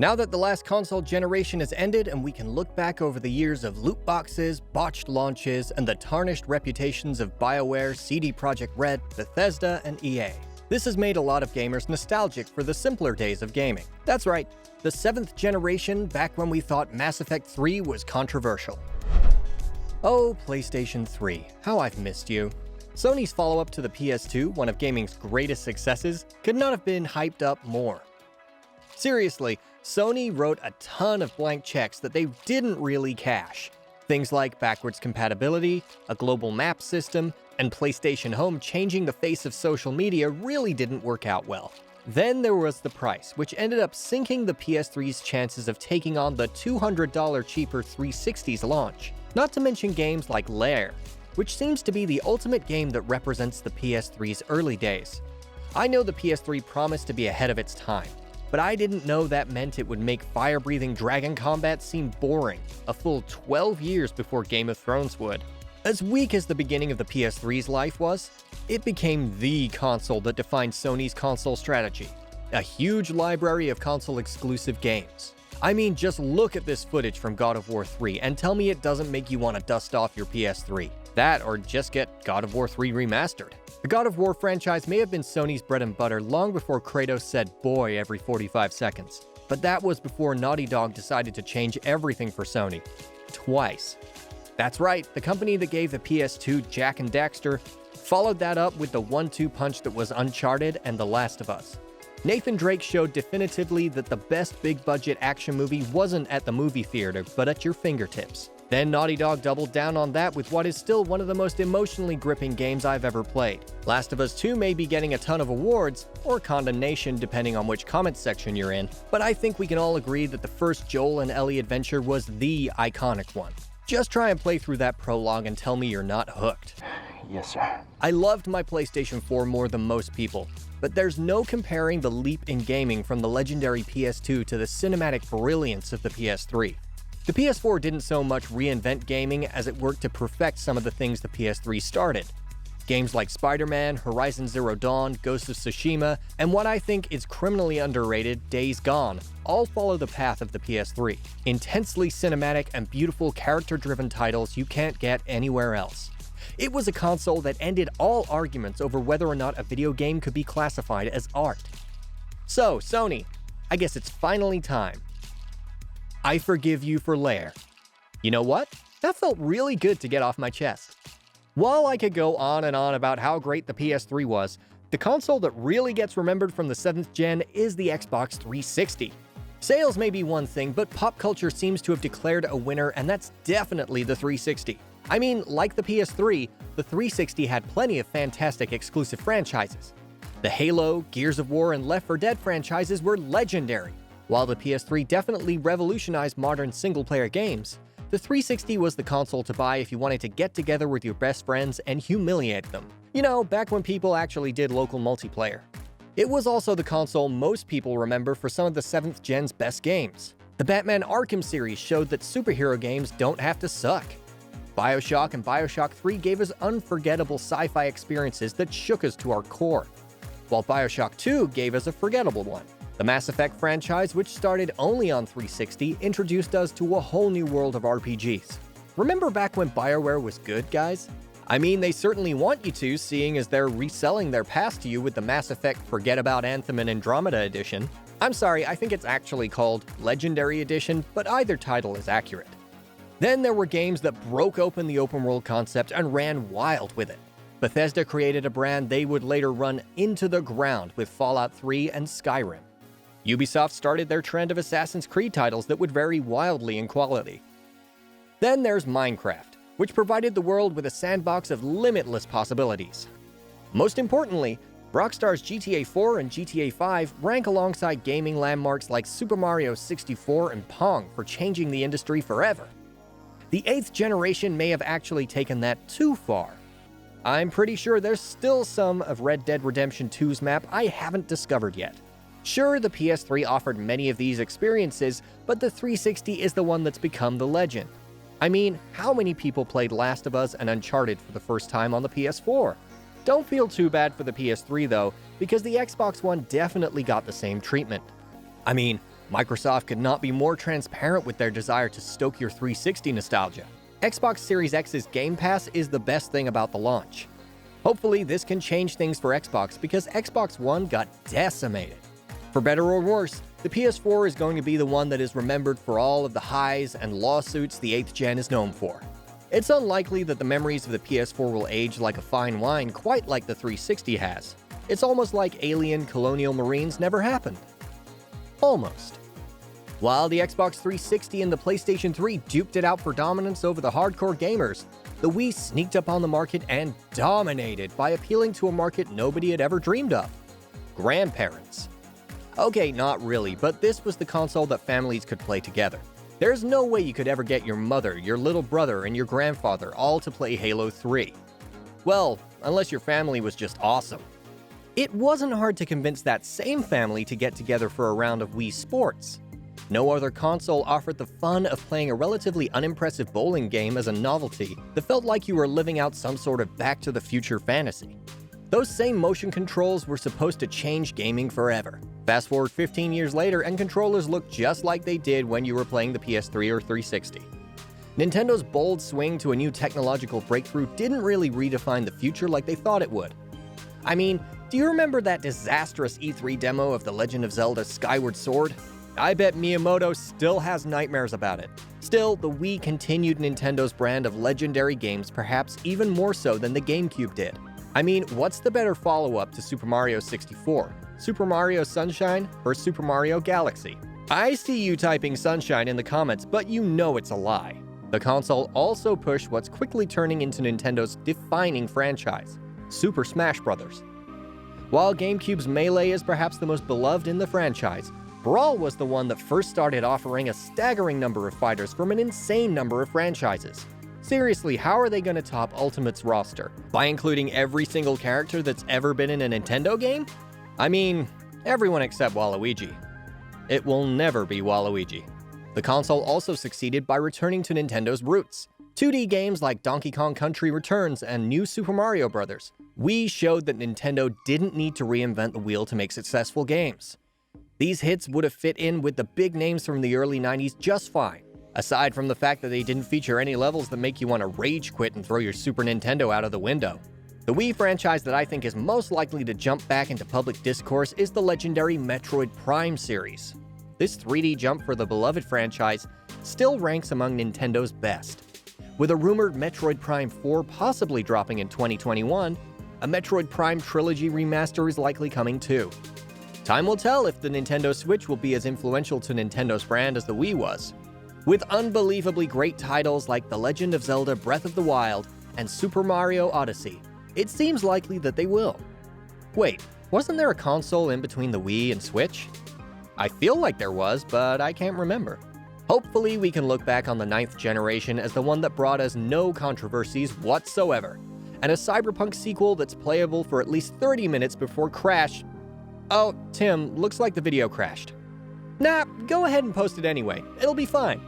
Now that the last console generation has ended and we can look back over the years of loot boxes, botched launches, and the tarnished reputations of BioWare, CD Projekt Red, Bethesda, and EA. This has made a lot of gamers nostalgic for the simpler days of gaming. That's right, the 7th generation, back when we thought Mass Effect 3 was controversial. Oh, PlayStation 3, how I've missed you. Sony's follow-up to the PS2, one of gaming's greatest successes, could not have been hyped up more. Seriously, Sony wrote a ton of blank checks that they didn't really cash. Things like backwards compatibility, a global map system, and PlayStation Home changing the face of social media really didn't work out well. Then there was the price, which ended up sinking the PS3's chances of taking on the $200 cheaper 360's launch. Not to mention games like Lair, which seems to be the ultimate game that represents the PS3's early days. I know the PS3 promised to be ahead of its time, but I didn't know that meant it would make fire-breathing dragon combat seem boring, a full 12 years before Game of Thrones would. As weak as the beginning of the PS3's life was, it became the console that defined Sony's console strategy. A huge library of console-exclusive games. I mean, just look at this footage from God of War 3 and tell me it doesn't make you want to dust off your PS3. That, or just get God of War 3 remastered. The God of War franchise may have been Sony's bread and butter long before Kratos said boy every 45 seconds. But that was before Naughty Dog decided to change everything for Sony. Twice. That's right, the company that gave the PS2 Jak and Daxter followed that up with the 1-2 punch that was Uncharted and The Last of Us. Nathan Drake showed definitively that the best big-budget action movie wasn't at the movie theater, but at your fingertips. Then Naughty Dog doubled down on that with what is still one of the most emotionally gripping games I've ever played. Last of Us 2 may be getting a ton of awards, or condemnation depending on which comment section you're in, but I think we can all agree that the first Joel and Ellie adventure was the iconic one. Just try and play through that prologue and tell me you're not hooked. Yes, sir. I loved my PlayStation 4 more than most people, but there's no comparing the leap in gaming from the legendary PS2 to the cinematic brilliance of the PS3. The PS4 didn't so much reinvent gaming as it worked to perfect some of the things the PS3 started. Games like Spider-Man, Horizon Zero Dawn, Ghost of Tsushima, and what I think is criminally underrated, Days Gone, all follow the path of the PS3. Intensely cinematic and beautiful character-driven titles you can't get anywhere else. It was a console that ended all arguments over whether or not a video game could be classified as art. So, Sony, I guess it's finally time. I forgive you for Lair. You know what? That felt really good to get off my chest. While I could go on and on about how great the PS3 was, the console that really gets remembered from the 7th gen is the Xbox 360. Sales may be one thing, but pop culture seems to have declared a winner, and that's definitely the 360. I mean, like the PS3, the 360 had plenty of fantastic exclusive franchises. The Halo, Gears of War, and Left 4 Dead franchises were legendary. While the PS3 definitely revolutionized modern single-player games, the 360 was the console to buy if you wanted to get together with your best friends and humiliate them. You know, back when people actually did local multiplayer. It was also the console most people remember for some of the 7th gen's best games. The Batman Arkham series showed that superhero games don't have to suck. BioShock and BioShock 3 gave us unforgettable sci-fi experiences that shook us to our core, while BioShock 2 gave us a forgettable one. The Mass Effect franchise, which started only on 360, introduced us to a whole new world of RPGs. Remember back when BioWare was good, guys? I mean, they certainly want you to, seeing as they're reselling their past to you with the Mass Effect Forget About Anthem and Andromeda Edition. I'm sorry, I think it's actually called Legendary Edition, but either title is accurate. Then there were games that broke open the open world concept and ran wild with it. Bethesda created a brand they would later run into the ground with Fallout 3 and Skyrim. Ubisoft started their trend of Assassin's Creed titles that would vary wildly in quality. Then there's Minecraft, which provided the world with a sandbox of limitless possibilities. Most importantly, Rockstar's GTA 4 and GTA 5 rank alongside gaming landmarks like Super Mario 64 and Pong for changing the industry forever. The 8th generation may have actually taken that too far. I'm pretty sure there's still some of Red Dead Redemption 2's map I haven't discovered yet. Sure, the PS3 offered many of these experiences, but the 360 is the one that's become the legend. I mean, how many people played Last of Us and Uncharted for the first time on the PS4? Don't feel too bad for the PS3 though, because the Xbox One definitely got the same treatment. I mean, Microsoft could not be more transparent with their desire to stoke your 360 nostalgia. Xbox Series X's Game Pass is the best thing about the launch. Hopefully, this can change things for Xbox because Xbox One got decimated. For better or worse, the PS4 is going to be the one that is remembered for all of the highs and lawsuits the 8th gen is known for. It's unlikely that the memories of the PS4 will age like a fine wine quite like the 360 has. It's almost like Alien Colonial Marines never happened. Almost. While the Xbox 360 and the PlayStation 3 duked it out for dominance over the hardcore gamers, the Wii sneaked up on the market and dominated by appealing to a market nobody had ever dreamed of: grandparents. Okay, not really, but this was the console that families could play together. There's no way you could ever get your mother, your little brother, and your grandfather all to play Halo 3. Well, unless your family was just awesome. It wasn't hard to convince that same family to get together for a round of Wii Sports. No other console offered the fun of playing a relatively unimpressive bowling game as a novelty that felt like you were living out some sort of Back to the Future fantasy. Those same motion controls were supposed to change gaming forever. Fast forward 15 years later, and controllers look just like they did when you were playing the PS3 or 360. Nintendo's bold swing to a new technological breakthrough didn't really redefine the future like they thought it would. I mean, do you remember that disastrous E3 demo of The Legend of Zelda Skyward Sword? I bet Miyamoto still has nightmares about it. Still, the Wii continued Nintendo's brand of legendary games perhaps even more so than the GameCube did. I mean, what's the better follow-up to Super Mario 64? Super Mario Sunshine or Super Mario Galaxy? I see you typing Sunshine in the comments, but you know it's a lie. The console also pushed what's quickly turning into Nintendo's defining franchise, Super Smash Bros. While GameCube's Melee is perhaps the most beloved in the franchise, Brawl was the one that first started offering a staggering number of fighters from an insane number of franchises. Seriously, how are they going to top Ultimate's roster? By including every single character that's ever been in a Nintendo game? I mean, everyone except Waluigi. It will never be Waluigi. The console also succeeded by returning to Nintendo's roots. 2D games like Donkey Kong Country Returns and New Super Mario Bros. Wii showed that Nintendo didn't need to reinvent the wheel to make successful games. These hits would have fit in with the big names from the early 90s just fine, aside from the fact that they didn't feature any levels that make you want to rage quit and throw your Super Nintendo out of the window. The Wii franchise that I think is most likely to jump back into public discourse is the legendary Metroid Prime series. This 3D jump for the beloved franchise still ranks among Nintendo's best. With a rumored Metroid Prime 4 possibly dropping in 2021, a Metroid Prime trilogy remaster is likely coming too. Time will tell if the Nintendo Switch will be as influential to Nintendo's brand as the Wii was. With unbelievably great titles like The Legend of Zelda Breath of the Wild and Super Mario Odyssey, it seems likely that they will. Wait, wasn't there a console in between the Wii and Switch? I feel like there was, but I can't remember. Hopefully we can look back on the 9th generation as the one that brought us no controversies whatsoever, and a Cyberpunk sequel that's playable for at least 30 minutes before crash. Oh, Tim, looks like the video crashed. Nah, go ahead and post it anyway. It'll be fine.